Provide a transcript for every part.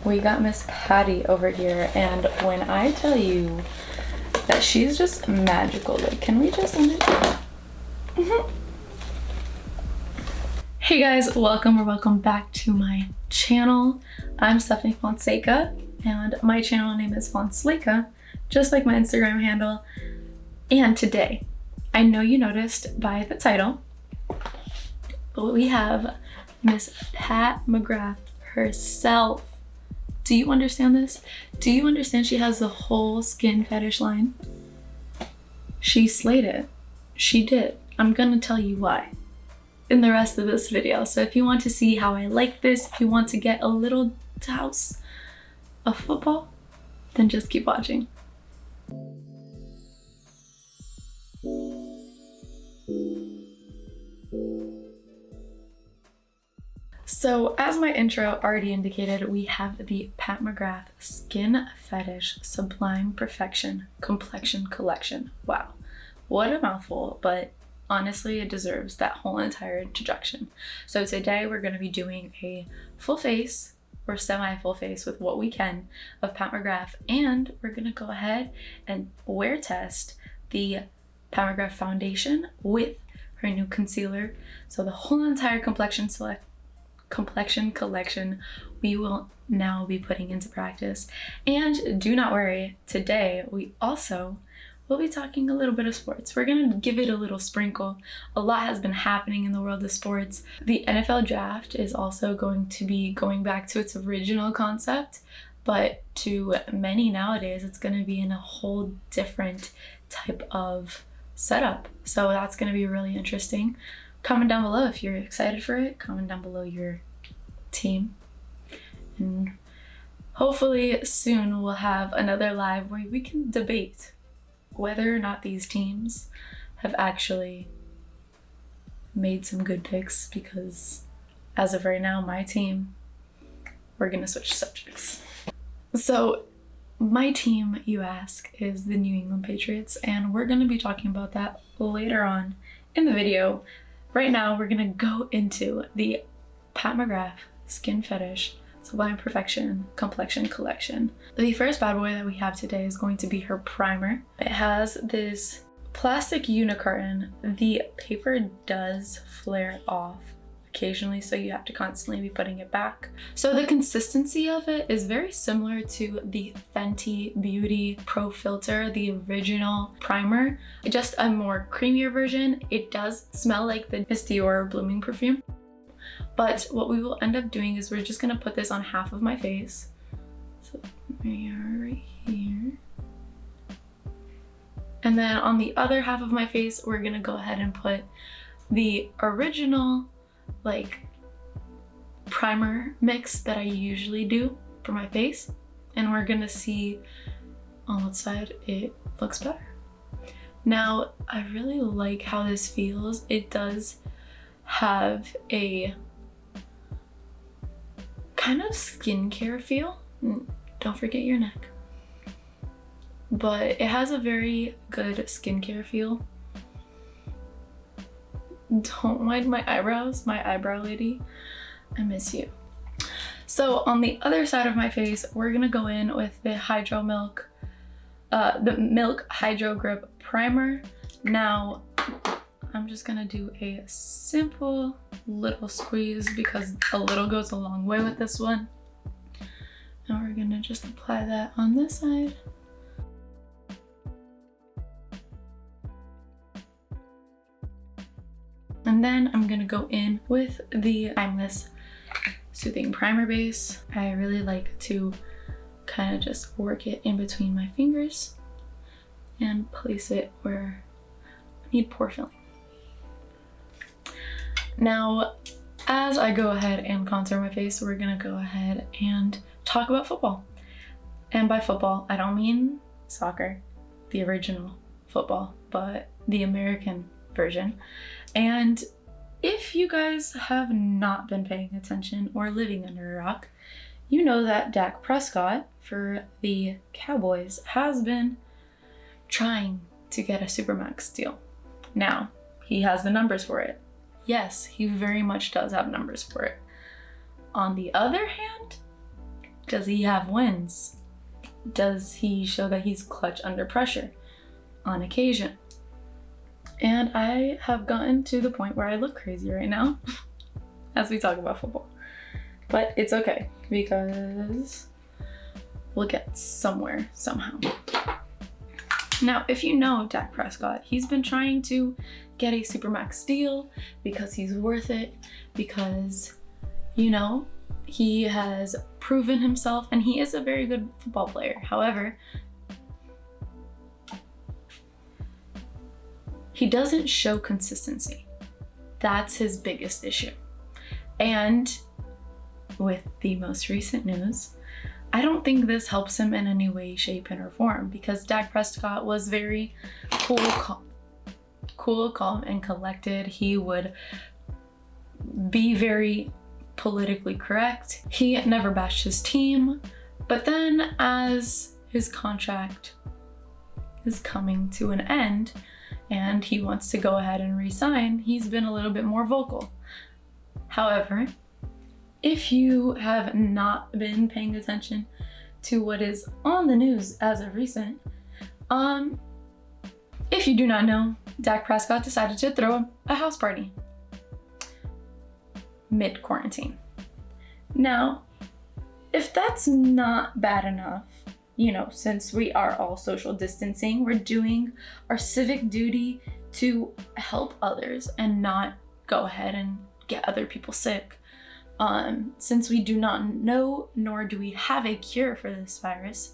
We got Miss Patty over here, and when I tell you that she's just magical, like, can we just end it? Hey guys, welcome back to my channel. I'm Stephanie Fonseca, and my channel name is Fonseca, just like my Instagram handle. And today, I know you noticed by the title, but we have Miss Pat McGrath herself. Do you understand this? Do you understand she has the whole skin fetish line? She slayed it. She did. I'm gonna tell you why in the rest of this video. So if you want to see how I like this, if you want to get a little dose of football, then just keep watching. So as my intro already indicated, we have the Pat McGrath Skin Fetish Sublime Perfection Complexion Collection. Wow, what a mouthful, but honestly, it deserves that whole entire introduction. So today we're going to be doing a full face or semi-full face with what we can of Pat McGrath, and we're going to go ahead and wear test the Pat McGrath foundation with her new concealer. So the whole entire complexion collection we will now be putting into practice. And do not worry, today we also will be talking a little bit of sports. We're gonna give it a little sprinkle. A lot has been happening in the world of sports. The NFL draft is also going to be going back to its original concept, but to many nowadays it's going to be in a whole different type of setup. So that's going to be really interesting. Comment down below if you're excited for it. Comment down below your team. And hopefully soon we'll have another live where we can debate whether or not these teams have actually made some good picks, because as of right now, my team, we're gonna switch subjects. So my team, you ask, is the New England Patriots, and we're gonna be talking about that later on in the video. Right now, we're gonna go into the Pat McGrath Skin Fetish Sublime Perfection Complexion Collection. The first bad boy that we have today is going to be her primer. It has this plastic unicarton. The paper does flare off occasionally, so you have to constantly be putting it back. So the consistency of it is very similar to the Fenty Beauty Pro Filter, the original primer, just a more creamier version. It does smell like the Miss Dior Blooming perfume. But what we will end up doing is we're just gonna put this on half of my face. So we are right here. And then on the other half of my face, we're gonna go ahead and put the original like primer mix that I usually do for my face. And we're gonna see on what side it looks better. Now, I really like how this feels. It does have a kind of skincare feel. Don't forget your neck. But it has a very good skincare feel. Don't mind my eyebrows, my eyebrow lady. I miss you. So on the other side of my face, we're gonna go in with the Milk Hydro Grip Primer. Now, I'm just gonna do a simple little squeeze because a little goes a long way with this one. And we're gonna just apply that on this side. And then I'm gonna go in with the Timeless Soothing Primer Base. I really like to kind of just work it in between my fingers and place it where I need pore filling. Now, as I go ahead and contour my face, we're gonna go ahead and talk about football. And by football, I don't mean soccer, the original football, but the American version. And if you guys have not been paying attention or living under a rock, you know that Dak Prescott for the Cowboys has been trying to get a Supermax deal. Now, he has the numbers for it. Yes, he very much does have numbers for it. On the other hand, Does he have wins? Does he show that he's clutch under pressure on occasion? And I have gotten to the point where I look crazy right now as we talk about football. But it's okay because we'll get somewhere somehow. Now, if you know Dak Prescott, he's been trying to get a Supermax deal because he's worth it, because, you know, he has proven himself and he is a very good football player. However, he doesn't show consistency. That's his biggest issue. And with the most recent news, I don't think this helps him in any way, shape, or form, because Dak Prescott was very cool, calm, and collected. He would be very politically correct. He never bashed his team. But then as his contract is coming to an end and he wants to go ahead and resign, he's been a little bit more vocal. However, if you have not been paying attention to what is on the news as of recent, if you do not know, Dak Prescott decided to throw a house party mid-quarantine. Now, if that's not bad enough, you know, since we are all social distancing, we're doing our civic duty to help others and not go ahead and get other people sick. Since we do not know, nor do we have a cure for this virus,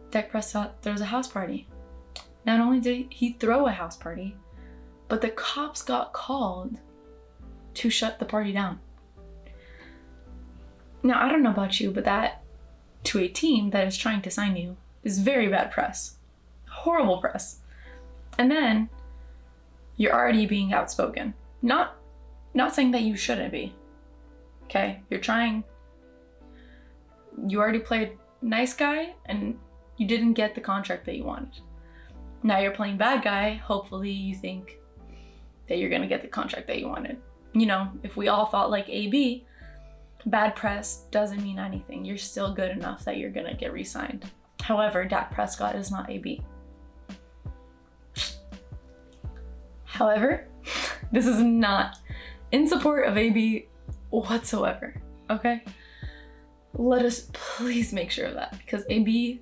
Dak Prescott throws a house party. Not only did he throw a house party, but the cops got called to shut the party down. Now, I don't know about you, but that, to a team that is trying to sign you, is very bad press. Horrible press. And then you're already being outspoken. Not saying that you shouldn't be. Okay? You already played nice guy and you didn't get the contract that you wanted. Now you're playing bad guy. Hopefully you think that you're gonna get the contract that you wanted. You know, if we all thought like AB, bad press doesn't mean anything. You're still good enough that you're gonna get re-signed. However, Dak Prescott is not AB. However, this is not in support of AB whatsoever, okay? Let us please make sure of that, because AB,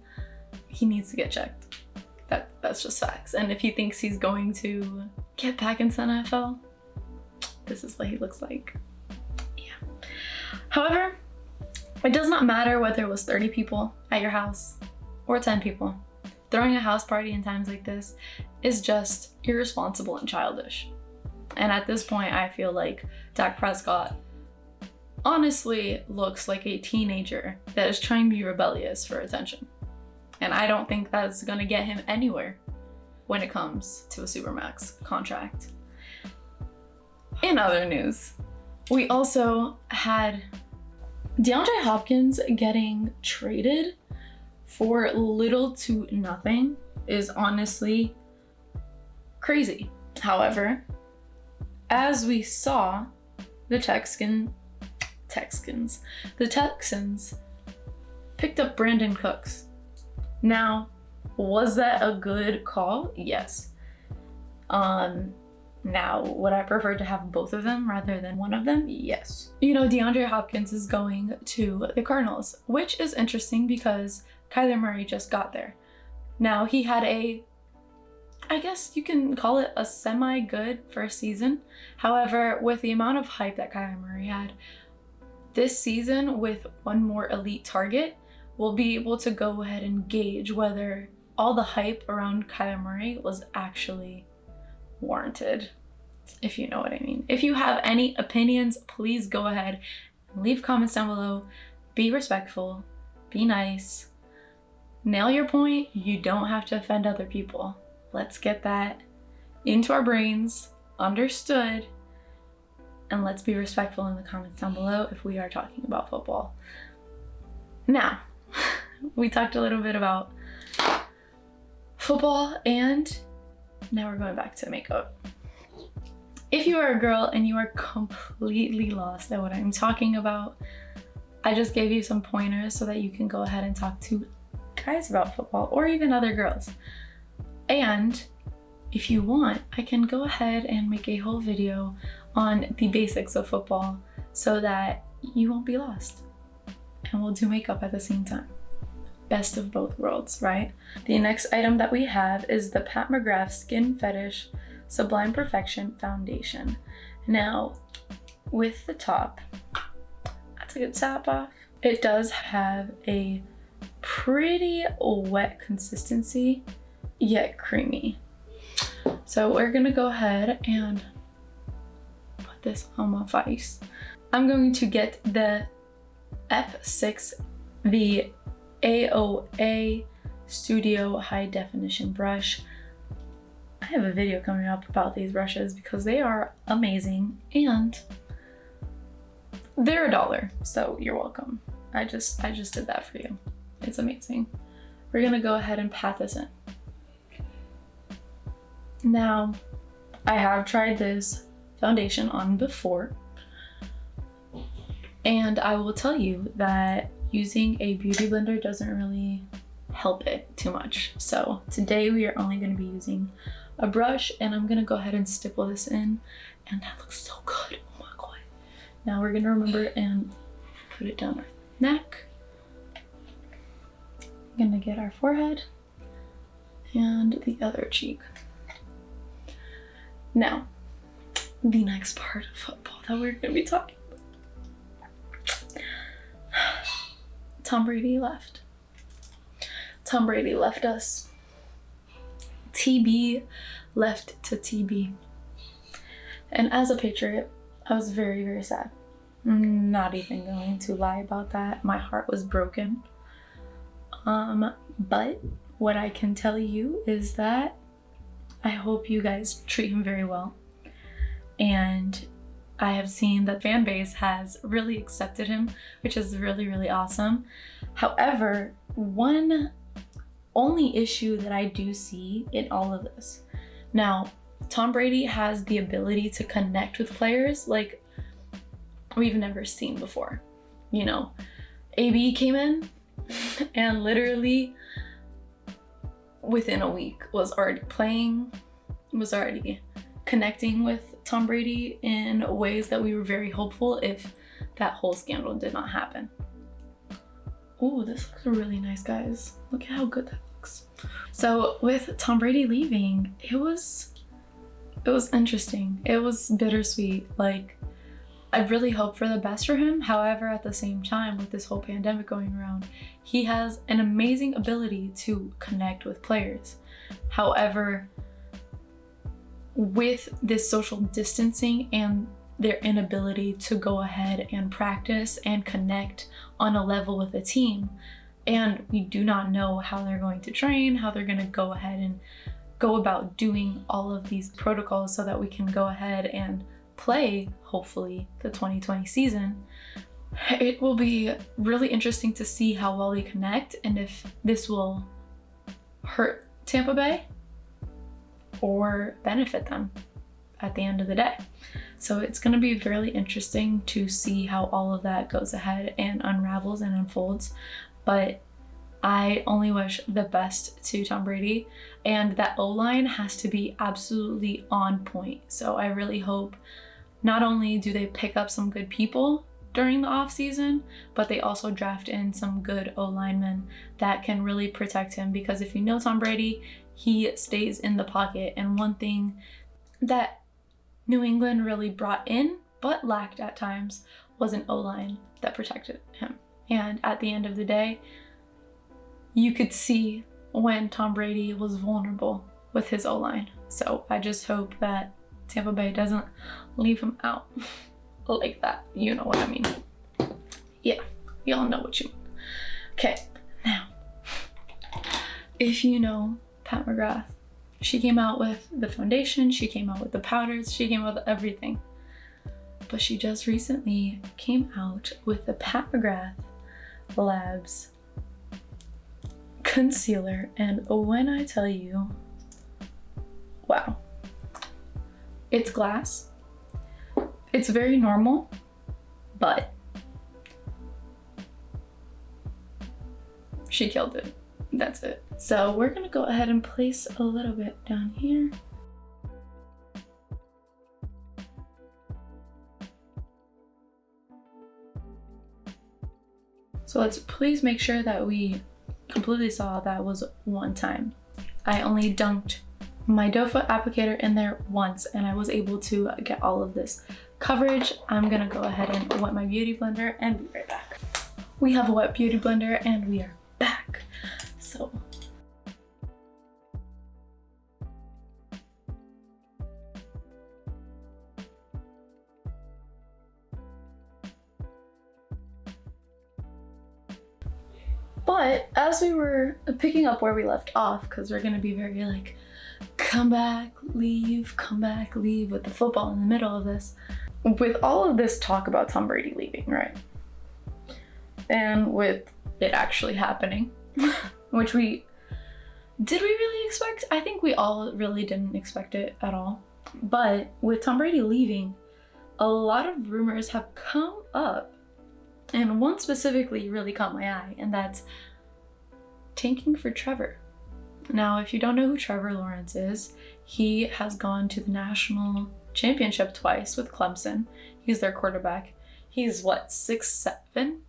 he needs to get checked. That's just facts. And if he thinks he's going to get back into the NFL, this is what he looks like. Yeah. However, it does not matter whether it was 30 people at your house or 10 people. Throwing a house party in times like this is just irresponsible and childish. And at this point, I feel like Dak Prescott honestly looks like a teenager that is trying to be rebellious for attention. And I don't think that's gonna get him anywhere when it comes to a Supermax contract. In other news, we also had DeAndre Hopkins getting traded for little to nothing is honestly crazy. However, as we saw, the Texans picked up Brandon Cooks. Now, was that a good call? Yes. Now, would I prefer to have both of them rather than one of them? Yes. You know, DeAndre Hopkins is going to the Cardinals, which is interesting because Kyler Murray just got there. Now, he had I guess you can call it a semi-good first season. However, with the amount of hype that Kyler Murray had, this season with one more elite target, we'll be able to go ahead and gauge whether all the hype around Kyler Murray was actually warranted, if you know what I mean. If you have any opinions, please go ahead and leave comments down below. Be respectful, be nice, nail your point. You don't have to offend other people. Let's get that into our brains, understood, and let's be respectful in the comments down below if we are talking about football. Now, we talked a little bit about football and now we're going back to makeup. If you are a girl and you are completely lost at what I'm talking about, I just gave you some pointers so that you can go ahead and talk to guys about football or even other girls. And if you want, I can go ahead and make a whole video on the basics of football so that you won't be lost. And we'll do makeup at the same time. Best of both worlds, right? The next item that we have is the Pat McGrath Skin Fetish Sublime Perfection Foundation. Now, with the top, I took a top off. It does have a pretty wet consistency, yet creamy. So we're gonna go ahead and put this on my face. I'm going to get the F6, the AOA Studio High Definition brush. I have a video coming up about these brushes because they are amazing and they're $1, so you're welcome. I just did that for you. It's amazing. We're gonna go ahead and pat this in. Now, I have tried this foundation on before, and I will tell you that using a beauty blender doesn't really help it too much. So today we are only going to be using a brush, and I'm going to go ahead and stipple this in, and that looks so good. Oh my god. Now we're going to remember and put it down our neck. I'm going to get our forehead and the other cheek. Now, the next part of football that we're going to be talking about. Tom Brady left. Tom Brady left us. TB left to TB. And as a Patriot, I was very, very sad. I'm not even going to lie about that. My heart was broken. But what I can tell you is that I hope you guys treat him very well. And I have seen that fan base has really accepted him, which is really, really awesome. However, one only issue that I do see in all of this. Now, Tom Brady has the ability to connect with players like we've never seen before. You know, AB came in and literally within a week was already playing, was already connecting with Tom Brady in ways that we were very hopeful if that whole scandal did not happen. Oh, this looks really nice, guys. Look at how good that looks. So with Tom Brady leaving, it was interesting. It was bittersweet. Like, I really hope for the best for him. However, at the same time, with this whole pandemic going around, he has an amazing ability to connect with players. However, with this social distancing and their inability to go ahead and practice and connect on a level with a team, and we do not know how they're going to train, how they're going to go ahead and go about doing all of these protocols so that we can go ahead and play, hopefully, the 2020 season. It will be really interesting to see how well they connect and if this will hurt Tampa Bay or benefit them at the end of the day. So it's going to be really interesting to see how all of that goes ahead and unravels and unfolds. But I only wish the best to Tom Brady, and that O-line has to be absolutely on point. So I really hope not only do they pick up some good people during the off season, but they also draft in some good O-linemen that can really protect him. Because if you know Tom Brady, he stays in the pocket. And one thing that New England really brought in, but lacked at times, was an O-line that protected him. And at the end of the day, you could see when Tom Brady was vulnerable with his O-line. So I just hope that Tampa Bay doesn't leave him out like that. You know what I mean. Yeah, y'all know what you mean. Okay, now, if you know Pat McGrath, she came out with the foundation, she came out with the powders, she came out with everything. But she just recently came out with the Pat McGrath Labs concealer, and when I tell you, wow, it's glass. It's very normal, but she killed it. That's it. So we're gonna go ahead and place a little bit down here. So let's please make sure that we completely saw that was one time. I only dunked my doe foot applicator in there once and I was able to get all of this coverage. I'm gonna go ahead and wet my beauty blender and be right back. We have a wet beauty blender and we are back. So but as we were picking up where we left off, because we're gonna be very like come back, leave with the football in the middle of this. With all of this talk about Tom Brady leaving, right? And with it actually happening, which did we really expect? I think we all really didn't expect it at all. But with Tom Brady leaving, a lot of rumors have come up, and one specifically really caught my eye, and that's tanking for Trevor. Now, if you don't know who Trevor Lawrence is, he has gone to the national championship twice with Clemson. He's their quarterback. He's what, 6'7"?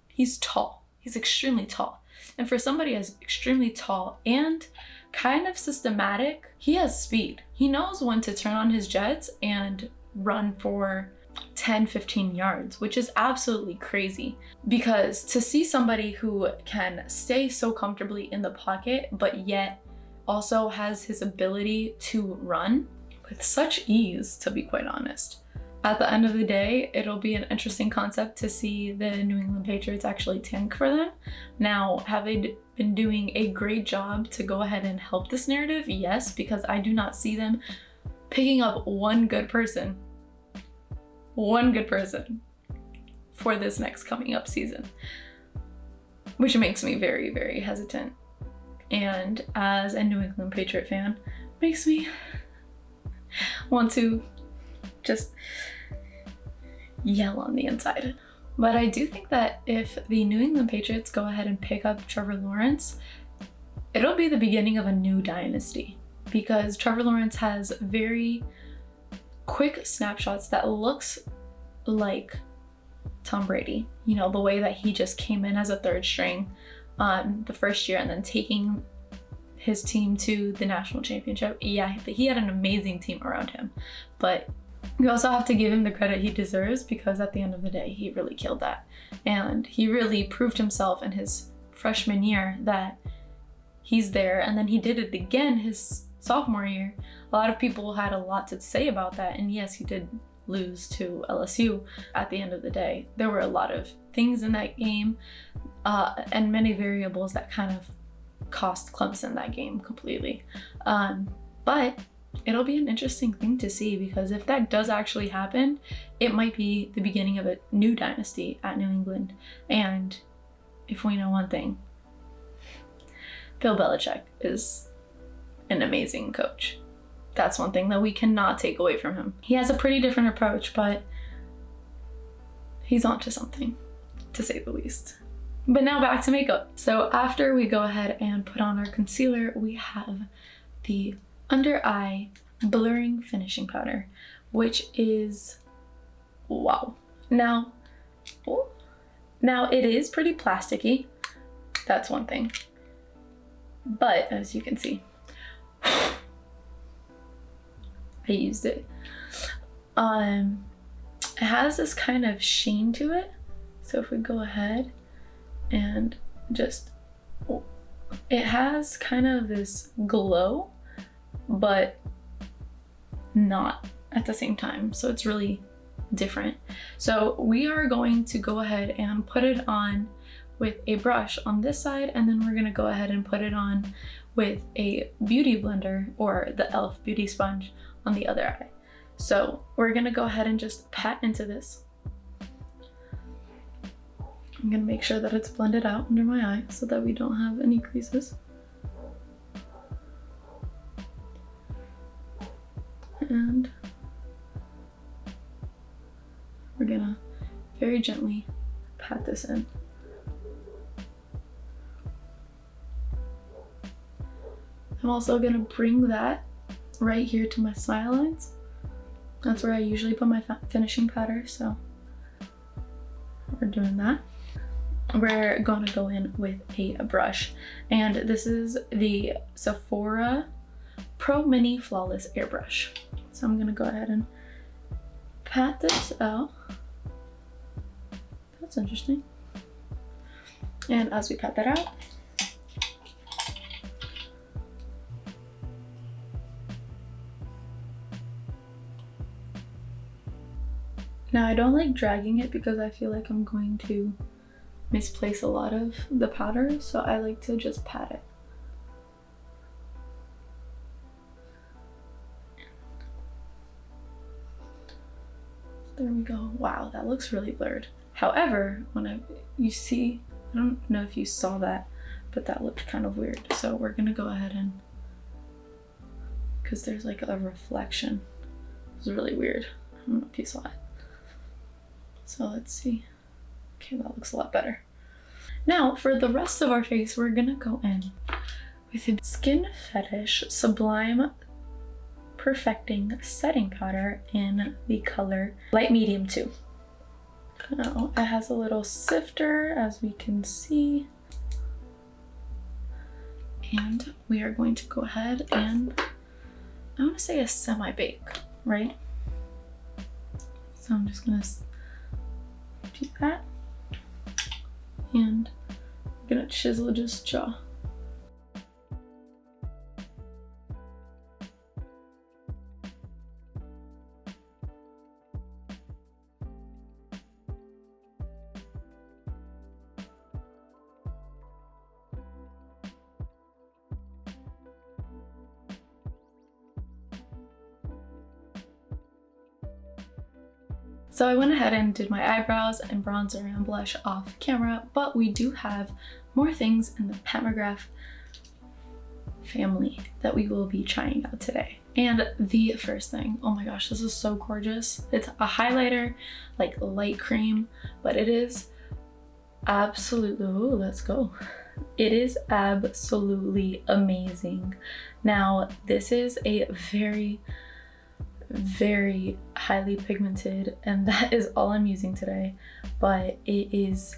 He's tall. He's extremely tall. And for somebody as extremely tall and kind of systematic, he has speed. He knows when to turn on his jets and run for 10, 15 yards, which is absolutely crazy. Because to see somebody who can stay so comfortably in the pocket, but yet also has his ability to run with such ease, to be quite honest. At the end of the day, it'll be an interesting concept to see the New England Patriots actually tank for them. Now, have they been doing a great job to go ahead and help this narrative? Yes, because I do not see them picking up one good person for this next coming up season, which makes me very, very hesitant. And as a New England Patriot fan, makes me want to just yell on the inside. But I do think that if the New England Patriots go ahead and pick up Trevor Lawrence, it'll be the beginning of a new dynasty, because Trevor Lawrence has very quick snapshots that looks like Tom Brady. You know, the way that he just came in as a third string the first year and then taking his team to the national championship. Yeah, he had an amazing team around him, but you also have to give him the credit he deserves, because at the end of the day, he really killed that. And he really proved himself in his freshman year that he's there. And then he did it again his sophomore year. A lot of people had a lot to say about that. And yes, he did lose to LSU at the end of the day. There were a lot of things in that game and many variables that kind of cost Clemson that game completely. But it'll be an interesting thing to see, because if that does actually happen, it might be the beginning of a new dynasty at New England. And if we know one thing, Bill Belichick is an amazing coach. That's one thing that we cannot take away from him. He has a pretty different approach, but he's onto something, to say the least. But now back to makeup. So after we go ahead and put on our concealer, we have the under eye blurring finishing powder, which is wow. Now it is pretty plasticky. That's one thing. But as you can see, I used it. It has this kind of sheen to it. So if we go ahead and just, it has kind of this glow, but not at the same time. So it's really different. So we are going to go ahead and put it on with a brush on this side, and then we're gonna go ahead and put it on with a beauty blender or the e.l.f. beauty sponge on the other eye. So we're gonna go ahead and just pat into this. I'm gonna make sure that it's blended out under my eye so that we don't have any creases. And we're gonna very gently pat this in. I'm also gonna bring that right here to my smile lines. That's where I usually put my finishing powder, so we're doing that. We're gonna go in with a brush, and this is the Sephora Pro Mini Flawless Airbrush. So I'm gonna go ahead and pat this out. That's interesting. And as we pat that out, now I don't like dragging it because I feel like I'm going to misplace a lot of the powder, so I like to just pat it. There we go. Wow, that looks really blurred. However, you see, I don't know if you saw that, but that looked kind of weird. So we're gonna go ahead and, because there's like a reflection. It was really weird. I don't know if you saw it. So let's see. Okay, that looks a lot better. Now for the rest of our face, we're gonna go in with a Skin Fetish Sublime Perfecting Setting Powder in the color Light Medium 2. Now it has a little sifter, as we can see. And we are going to go ahead and, I want to say a semi-bake, right? So I'm just gonna do that. And I'm gonna chisel this jaw. So I went ahead and did my eyebrows and bronzer and blush off camera, but we do have more things in the Pat McGrath family that we will be trying out today. And the first thing, oh my gosh, this is so gorgeous. It's a highlighter, like light cream, but it is absolutely, oh, let's go. It is absolutely amazing. Now, this is a very highly pigmented, and that is all I'm using today, but it is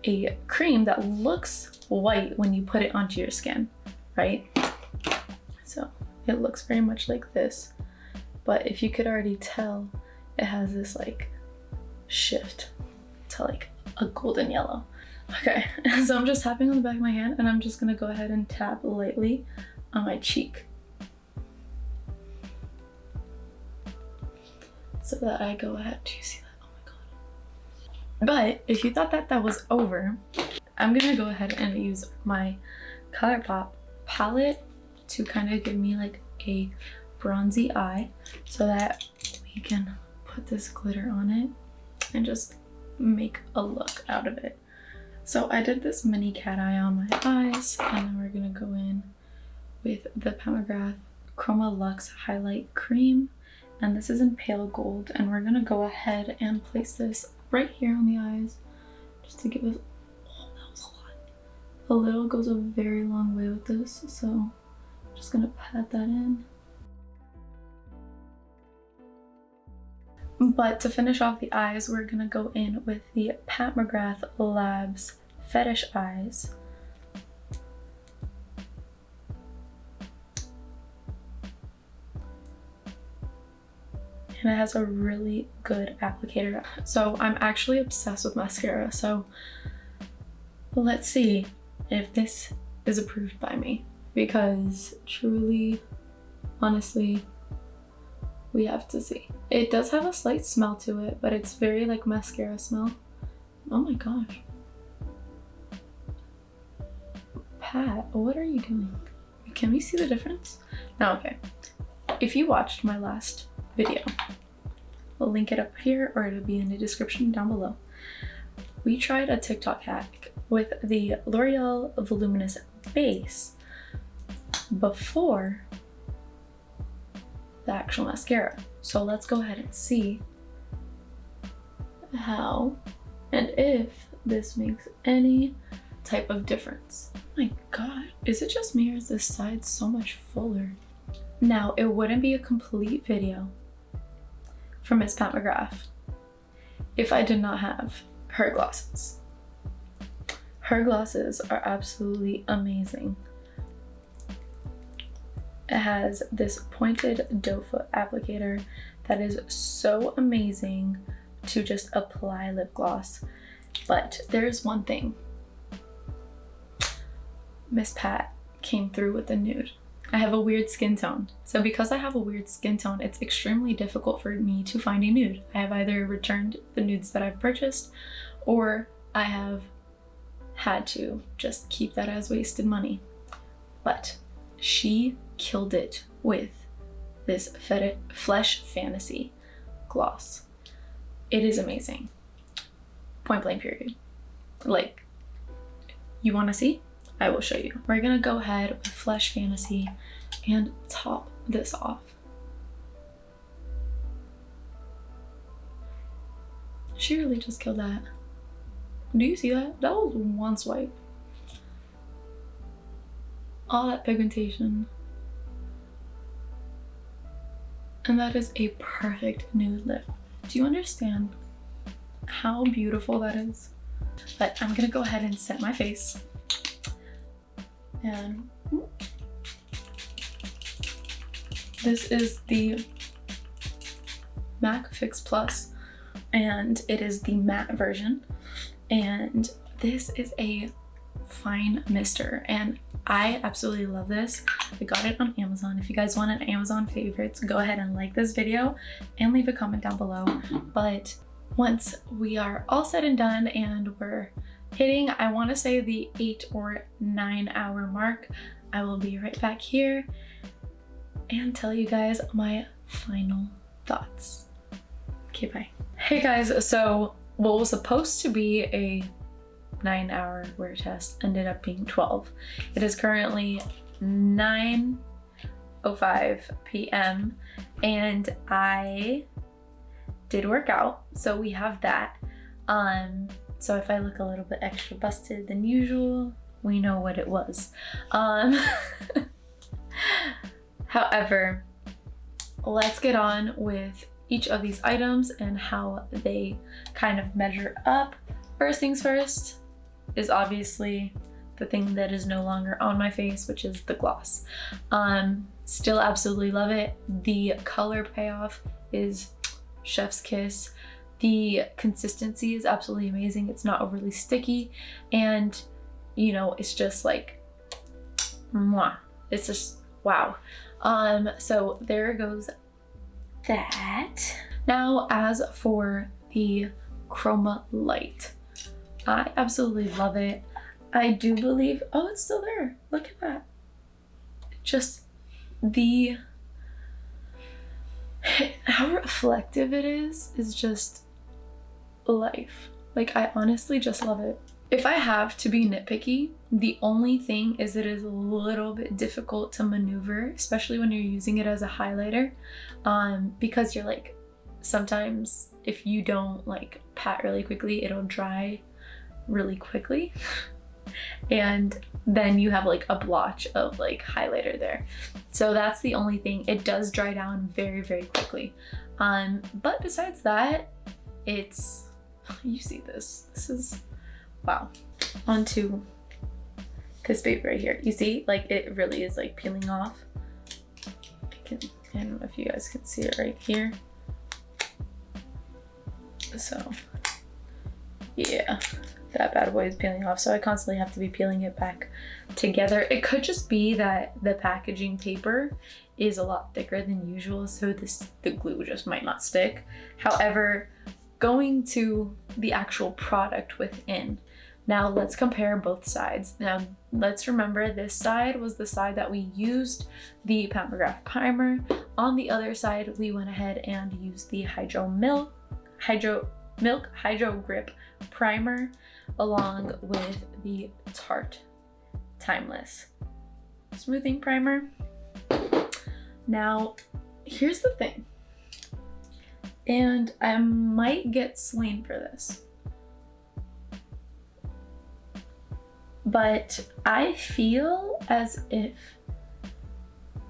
a cream that looks white when you put it onto your skin, right? So it looks very much like this, but if you could already tell, it has this like shift to like a golden yellow. Okay, so I'm just tapping on the back of my hand, and I'm just gonna go ahead and tap lightly on my cheek, so that I go ahead. Do you see that? Oh my god. But if you thought that that was over, I'm gonna go ahead and use my ColourPop palette to kind of give me like a bronzy eye, so that we can put this glitter on it and just make a look out of it. So I did this mini cat eye on my eyes, and then we're gonna go in with the Pat McGrath CHROMALUXE Highlight Cream. And this is in pale gold, and we're gonna go ahead and place this right here on the eyes, just to give us, oh, that was a lot. A little goes a very long way with this, so I'm just gonna pat that in. But to finish off the eyes, we're gonna go in with the Pat McGrath Labs Fetish Eyes. And it has a really good applicator. So I'm actually obsessed with mascara, so let's see if this is approved by me, because truly, honestly, we have to see. It does have a slight smell to it, but it's very like mascara smell. Oh my gosh. Pat, what are you doing? Can we see the difference? No, okay. If you watched my last video, we'll link it up here, or it'll be in the description down below. We tried a TikTok hack with the L'Oreal Voluminous Base before the actual mascara. So let's go ahead and see how and if this makes any type of difference. Oh my god, is it just me or is this side so much fuller? Now, it wouldn't be a complete video from Miss Pat McGrath if I did not have her glosses. Her glosses are absolutely amazing. It has this pointed doe foot applicator that is so amazing to just apply lip gloss. But there's one thing. Miss Pat came through with the nude. I have a weird skin tone. So because I have a weird skin tone, it's extremely difficult for me to find a nude. I have either returned the nudes that I've purchased, or I have had to just keep that as wasted money. But she killed it with this Flesh Fantasy gloss. It is amazing. Point blank period. Like, you want to see? I will show you. We're gonna go ahead with Flesh Fantasy and top this off. She really just killed that. Do you see that? That was one swipe. All that pigmentation. And that is a perfect nude lip. Do you understand how beautiful that is? But I'm gonna go ahead and set my face. And this is the MAC Fix Plus, and it is the matte version. And this is a fine mister, and I absolutely love this. I got it on Amazon. If you guys want an Amazon favorites, go ahead and like this video and leave a comment down below. But once we are all said and done and we're hitting, I want to say the 8 or 9 hour mark, I will be right back here and tell you guys my final thoughts. Okay, bye. Hey guys, so what was supposed to be a 9-hour wear test ended up being 12. It is currently 9:05 p.m. and I did work out, so we have that. So if I look a little bit extra busted than usual, we know what it was. However, let's get on with each of these items and how they kind of measure up. First things first is obviously the thing that is no longer on my face, which is the gloss. Still absolutely love it. The color payoff is chef's kiss. The consistency is absolutely amazing. It's not overly sticky, and you know, it's just like mwah. It's just wow. So there goes that. Now, as for the CHROMALUXE, I absolutely love it. I do believe, oh, it's still there. Look at that. Just how reflective it is just life. Like, I honestly just love it. If I have to be nitpicky, the only thing is it is a little bit difficult to maneuver, especially when you're using it as a highlighter, because you're like, sometimes if you don't like pat really quickly, it'll dry really quickly. And then you have like a blotch of like highlighter there. So that's the only thing. It does dry down very, very quickly. But besides that, it's, you see this is, wow. Onto this baby right here. You see, like it really is like peeling off. I don't know if you guys can see it right here. So yeah, that bad boy is peeling off. So I constantly have to be peeling it back together. It could just be that the packaging paper is a lot thicker than usual, so the glue just might not stick. However, going to the actual product within, now let's compare both sides. Now let's remember, this side was the side that we used the Pat McGrath primer. On the other side, we went ahead and used the Hydro Grip primer along with the Tarte Timeless Smoothing Primer. Now, here's the thing, and I might get slain for this. but I feel as if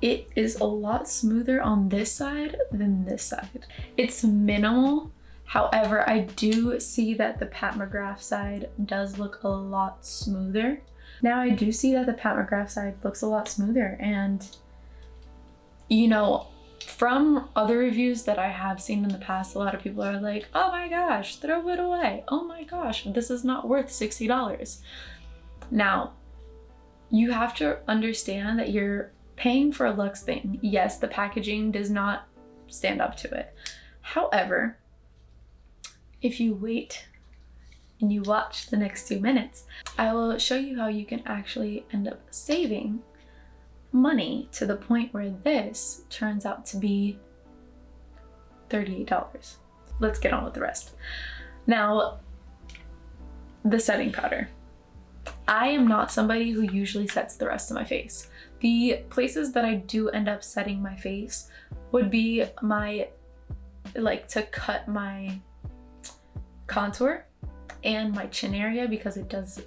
it is a lot smoother on this side than this side. It's minimal. However, I do see that the Pat McGrath side does look a lot smoother. Now I do see that the Pat McGrath side looks a lot smoother, and you know, from other reviews that I have seen in the past, a lot of people are like, oh my gosh, throw it away. Oh my gosh, this is not worth $60. Now, you have to understand that you're paying for a luxe thing. Yes, the packaging does not stand up to it. However, if you wait and you watch the next 2 minutes, I will show you how you can actually end up saving money to the point where this turns out to be $38. Let's get on with the rest. Now, the setting powder. I am not somebody who usually sets the rest of my face. The places that I do end up setting my face would be to cut my contour and my chin area, because it does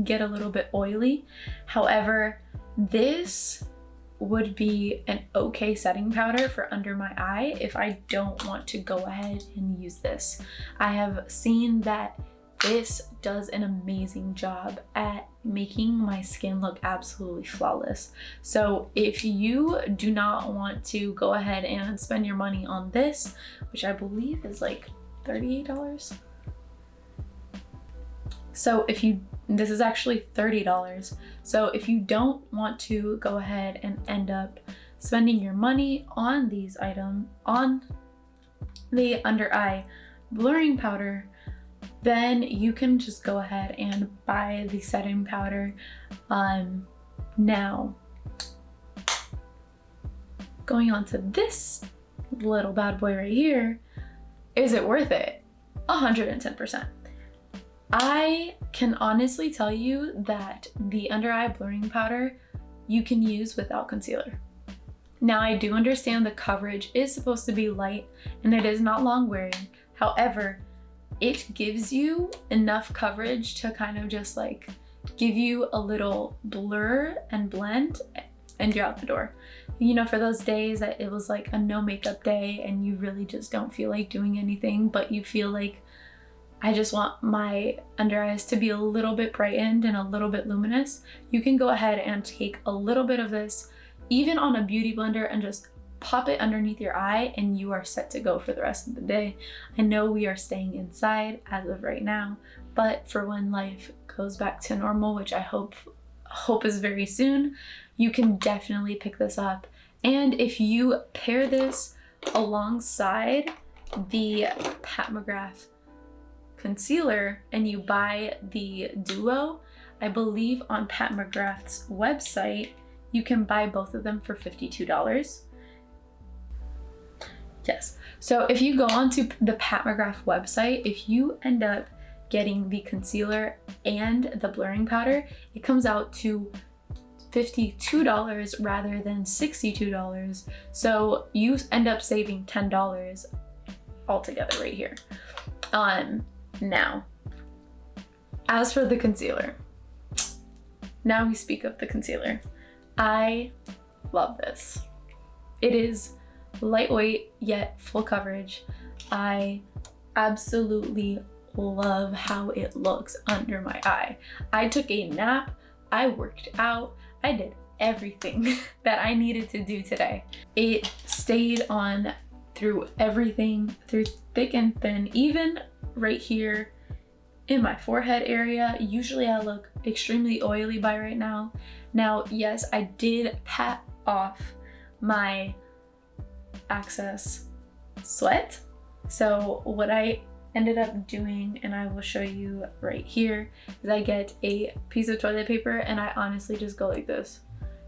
get a little bit oily. However, this would be an okay setting powder for under my eye if I don't want to go ahead and use this. I have seen that this does an amazing job at making my skin look absolutely flawless. So if you do not want to go ahead and spend your money on this, which I believe is like $38. So this is actually $30. So if you don't want to go ahead and end up spending your money on these items, on the under eye blurring powder, then you can just go ahead and buy the setting powder. Now, going on to this little bad boy right here, is it worth it? 110%. I can honestly tell you that the under eye blurring powder you can use without concealer. Now, I do understand the coverage is supposed to be light and it is not long wearing. However, it gives you enough coverage to kind of just like give you a little blur and blend, and you're out the door. You know, for those days that it was like a no makeup day and you really just don't feel like doing anything, but you feel like, I just want my under eyes to be a little bit brightened and a little bit luminous, you can go ahead and take a little bit of this, even on a beauty blender, and just pop it underneath your eye and you are set to go for the rest of the day. I know we are staying inside as of right now, but for when life goes back to normal, which I hope is very soon, you can definitely pick this up. And if you pair this alongside the Pat McGrath concealer and you buy the duo, I believe on Pat McGrath's website, you can buy both of them for $52. Yes, so if you go onto the Pat McGrath website, if you end up getting the concealer and the blurring powder, it comes out to $52 rather than $62. So you end up saving $10 altogether right here. Now, as for the concealer, now we speak of the concealer. I love this. It is lightweight yet full coverage. I absolutely love how it looks under my eye. I took a nap, I worked out, I did everything that I needed to do today. It stayed on through everything, through thick and thin, even right here in my forehead area. Usually I look extremely oily by right now. Now, yes, I did pat off my excess sweat. So what I ended up doing, and I will show you right here, is I get a piece of toilet paper and I honestly just go like this,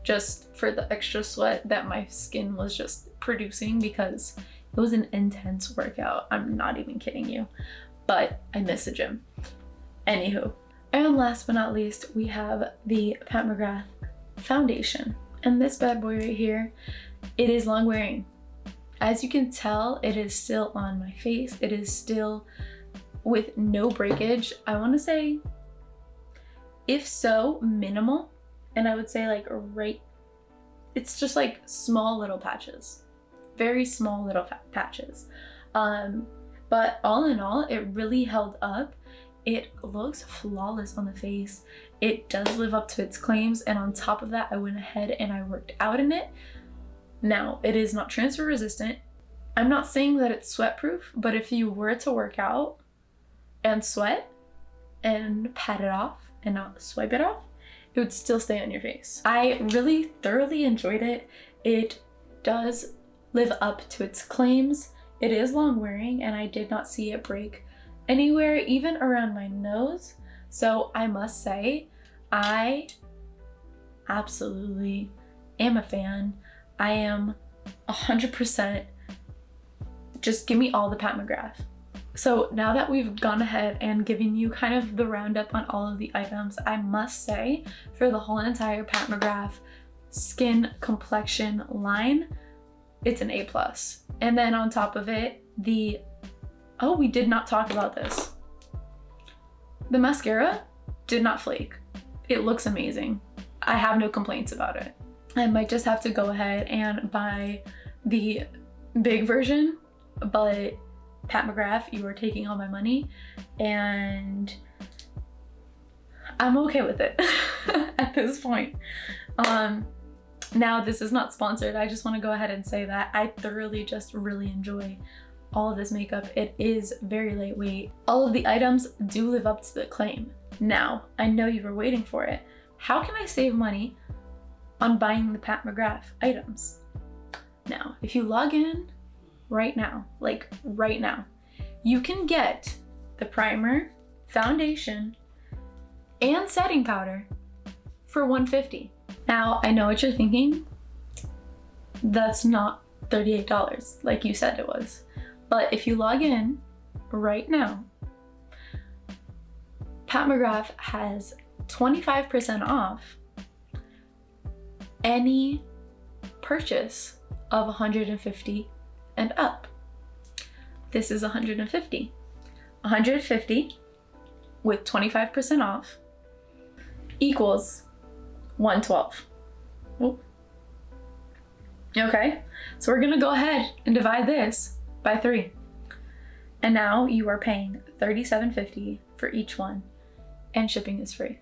just for the extra sweat that my skin was just producing, because it was an intense workout. I'm not even kidding you, but I miss the gym. Anywho, and last but not least, we have the Pat McGrath foundation. And this bad boy right here, it is long wearing. As you can tell, it is still on my face. It is still with no breakage. I want to say If so, minimal. And I would say like it's just like small little patches, very small little patches. But all in all, it really held up. It looks flawless on the face. It does live up to its claims. And on top of that, I went ahead and I worked out in it. Now, it is not transfer resistant. I'm not saying that it's sweat proof, but if you were to work out and sweat and pat it off and not swipe it off, it would still stay on your face. I really thoroughly enjoyed it. It does live up to its claims. It is long wearing and I did not see it break anywhere, even around my nose. So I must say, I absolutely am a fan. I am 100%, just give me all the Pat McGrath. So now that we've gone ahead and given you kind of the roundup on all of the items, I must say for the whole entire Pat McGrath skin complexion line, it's an A+. And then on top of it, oh, we did not talk about this. The mascara did not flake. It looks amazing. I have no complaints about it. I might just have to go ahead and buy the big version, but Pat McGrath, you are taking all my money and I'm okay with it at this point. Now, this is not sponsored. I just want to go ahead and say that I thoroughly just really enjoy all of this makeup. It is very lightweight. All of the items do live up to the claim. Now, I know you were waiting for it. How can I save money on buying the Pat McGrath items? Now, if you log in right now, like right now, you can get the primer, foundation, and setting powder for $150. Now, I know what you're thinking. That's not $38 like you said it was. But if you log in right now, Pat McGrath has 25% off any purchase of $150 and up. This is $150. $150 with 25% off equals $112. Oop. Okay, so we're gonna go ahead and divide this by 3. And now you are paying $37.50 for each one, and shipping is free.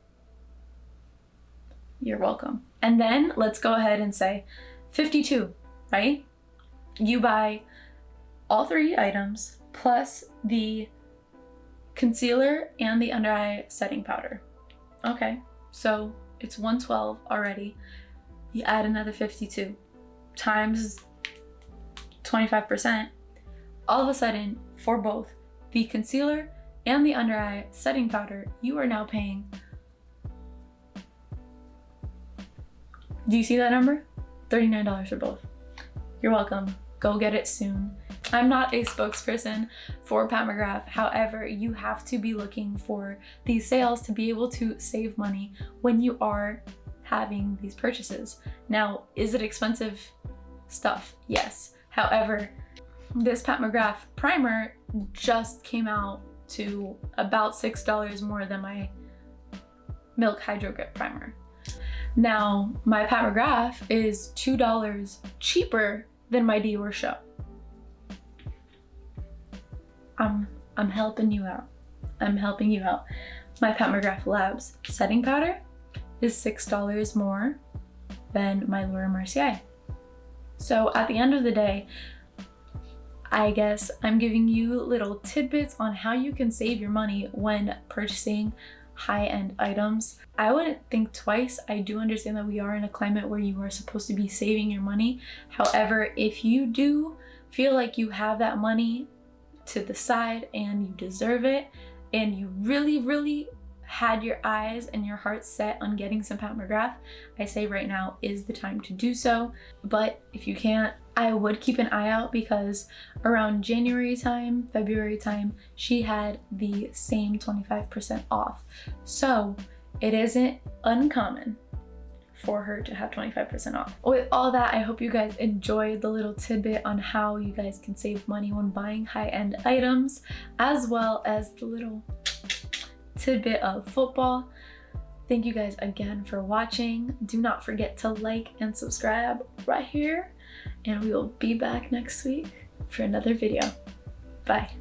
You're welcome. And then let's go ahead and say $52, right? You buy all 3 items plus the concealer and the under eye setting powder. Okay, so it's $112 already. You add another $52 times 25%. All of a sudden, for both the concealer and the under eye setting powder, you are now paying, do you see that number? $39 for both. You're welcome. Go get it soon. I'm not a spokesperson for Pat McGrath. However, you have to be looking for these sales to be able to save money when you are having these purchases. Now, is it expensive stuff? Yes. However, this Pat McGrath primer just came out to about $6 more than my Milk Hydro Grip primer. Now, my Pat McGrath is $2 cheaper than my Dior Show. I'm helping you out. I'm helping you out. My Pat McGrath Labs setting powder is $6 more than my Laura Mercier. So at the end of the day, I guess I'm giving you little tidbits on how you can save your money when purchasing high-end items. I wouldn't think twice. I do understand that we are in a climate where you are supposed to be saving your money. However, if you do feel like you have that money to the side and you deserve it, and you really had your eyes and your heart set on getting some Pat McGrath, I say right now is the time to do so. But if you can't, I would keep an eye out, because around January time, February time, she had the same 25% off. So it isn't uncommon for her to have 25% off. With all that, I hope you guys enjoyed the little tidbit on how you guys can save money when buying high-end items, as well as the little tidbit of football. Thank you guys again for watching. Do not forget to like and subscribe right here, and we will be back next week for another video. Bye.